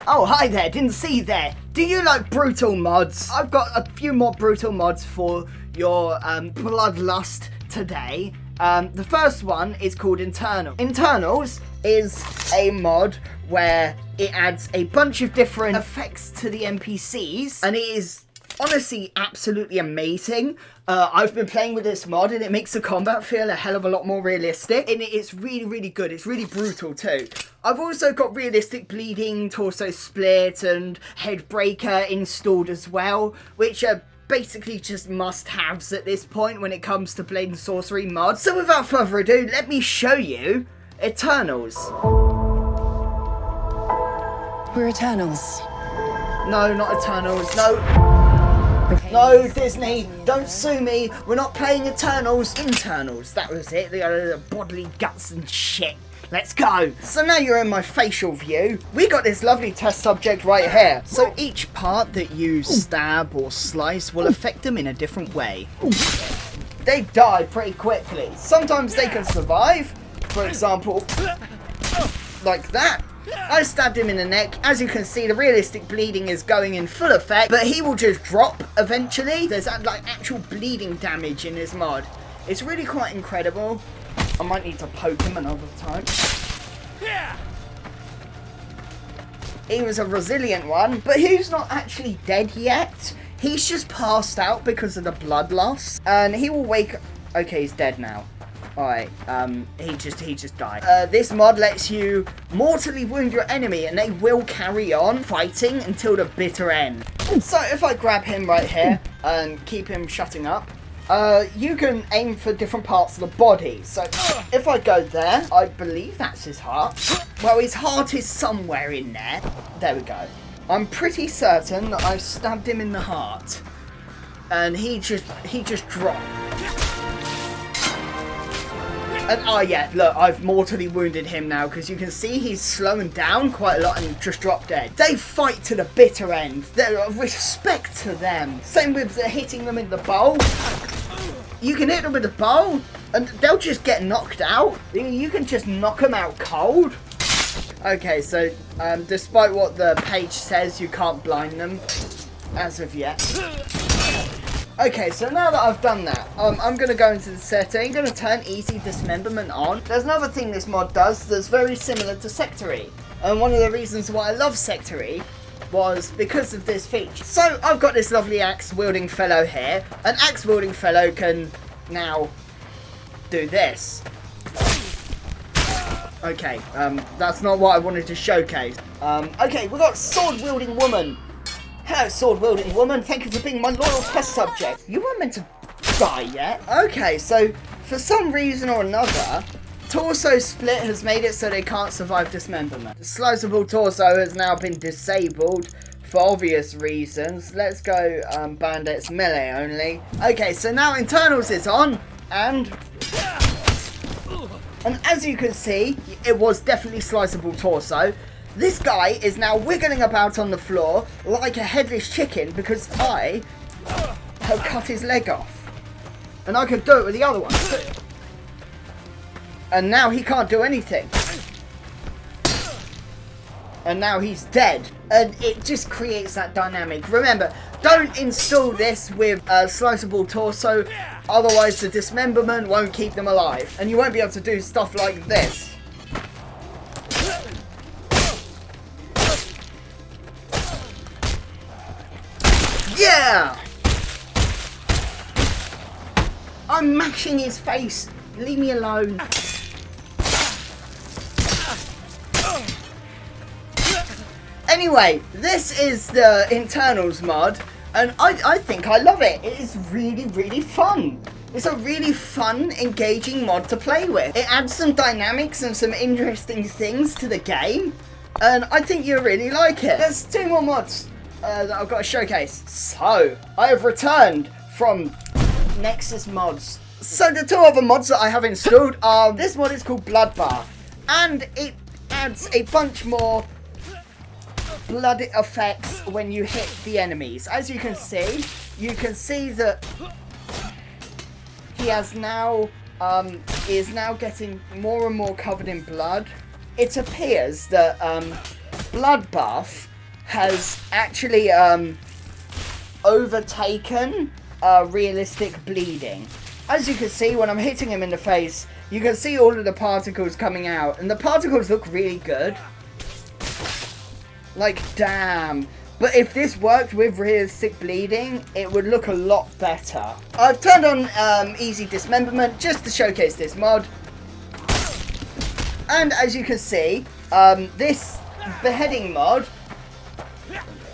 Oh, hi there, didn't see you there. Do you like brutal mods? I've got a few more brutal mods for your bloodlust today. The first one is called Internal. Internals is a mod where it adds a bunch of different effects to the NPCs, and it is honestly absolutely amazing. I've been playing with this mod and it makes the combat feel a hell of a lot more realistic, and it's really, really good. It's really brutal too. I've also got realistic bleeding, torso split, and headbreaker installed as well, which are basically just must-haves at this point when it comes to Blade and Sorcery mods. So without further ado, let me show you Eternals. We're Eternals. No, not Eternals, no. No, Disney, don't sue me. We're not playing Eternals. Internals, that was it. The bodily guts and shit. Let's go. So now you're in my facial view. We got this lovely test subject right here. So each part that you stab or slice will affect them in a different way. They die pretty quickly. Sometimes they can survive. For example, like that. I stabbed him in the neck. As you can see, the realistic bleeding is going in full effect, but he will just drop eventually. There's like actual bleeding damage in this mod. It's really quite incredible. I might need to poke him another time. He was a resilient one, but he's not actually dead yet. He's just passed out because of the blood loss, and he will wake. Okay, he's dead now. Alright, he just died. This mod lets you mortally wound your enemy and they will carry on fighting until the bitter end. So if I grab him right here and keep him shutting up, you can aim for different parts of the body. So if I go there, I believe that's his heart. Well, his heart is somewhere in there. There we go. I'm pretty certain that I've stabbed him in the heart. And he just dropped. And, oh yeah, look, I've mortally wounded him now, because you can see he's slowing down quite a lot and just dropped dead. They fight to the bitter end. There's respect to them. Same with hitting them in the bowl. You can hit them with the bowl, and they'll just get knocked out. You can just knock them out cold. Okay, so, despite what the page says, you can't blind them as of yet. Okay, so now that I've done that, I'm going to go into the setting. I'm going to turn easy dismemberment on. There's another thing this mod does that's very similar to Sorcery. And one of the reasons why I love Sorcery was because of this feature. So I've got this lovely axe-wielding fellow here. An axe-wielding fellow can now do this. Okay, that's not what I wanted to showcase. Okay, we've got sword-wielding woman. Hello, sword-wielding woman. Thank you for being my loyal test subject. You weren't meant to die yet. Okay, so for some reason or another, torso split has made it so they can't survive dismemberment. The sliceable torso has now been disabled for obvious reasons. Let's go bandits melee only. Okay, so now Internals is on, and as you can see, it was definitely sliceable torso. This guy is now wiggling about on the floor like a headless chicken because I have cut his leg off. And I could do it with the other one. And now he can't do anything. And now he's dead. And it just creates that dynamic. Remember, don't install this with a sliceable torso, otherwise the dismemberment won't keep them alive. And you won't be able to do stuff like this. Yeah! I'm mashing his face. Leave me alone. Anyway, this is the Internals mod, and I think I love it. It is really, really fun. It's a really fun, engaging mod to play with. It adds some dynamics and some interesting things to the game, and I think you'll really like it. There's two more mods that I've got to showcase. So, I have returned from Nexus mods. So the two other mods that I have installed are, this mod is called Bloodbath, and it adds a bunch more blood effects when you hit the enemies. As you can see that he has now, is now getting more and more covered in blood. It appears that Bloodbath has actually overtaken realistic bleeding. As you can see, when I'm hitting him in the face, you can see all of the particles coming out, and the particles look really good. Like, damn. But if this worked with realistic bleeding, it would look a lot better. I've turned on easy dismemberment just to showcase this mod. And as you can see, this beheading mod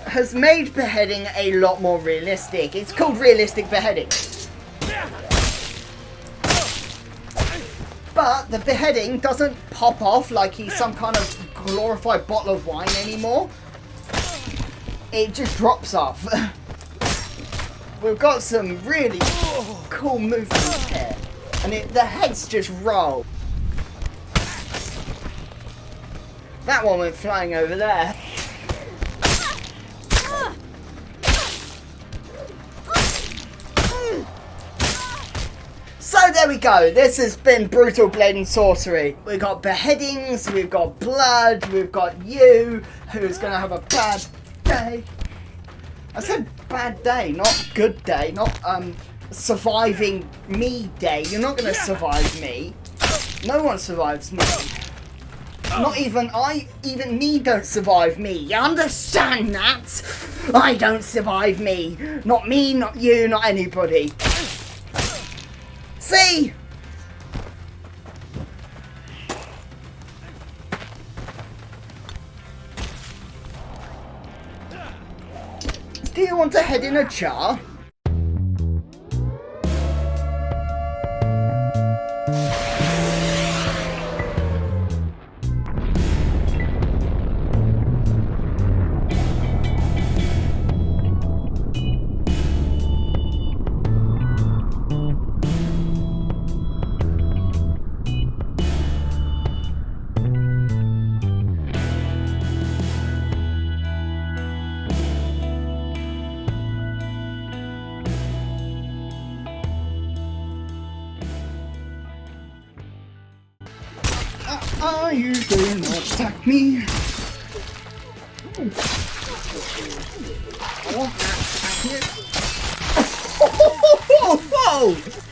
has made beheading a lot more realistic. It's called realistic beheading. But the beheading doesn't pop off like he's some kind of glorified bottle of wine anymore. It just drops off. We've got some really cool movements here. And the heads just roll. That one went flying over there. So there we go. This has been Brutal Blade and Sorcery. We've got beheadings, we've got blood, we've got you, who's going to have a bad day. I said bad day, not good day, not surviving me day. You're not going to survive me. No one survives me. Not even even me don't survive me. You understand that? I don't survive me. Not me, not you, not anybody. See? Do you want to head in a jar? Are you going to attack me? I want that. Whoa!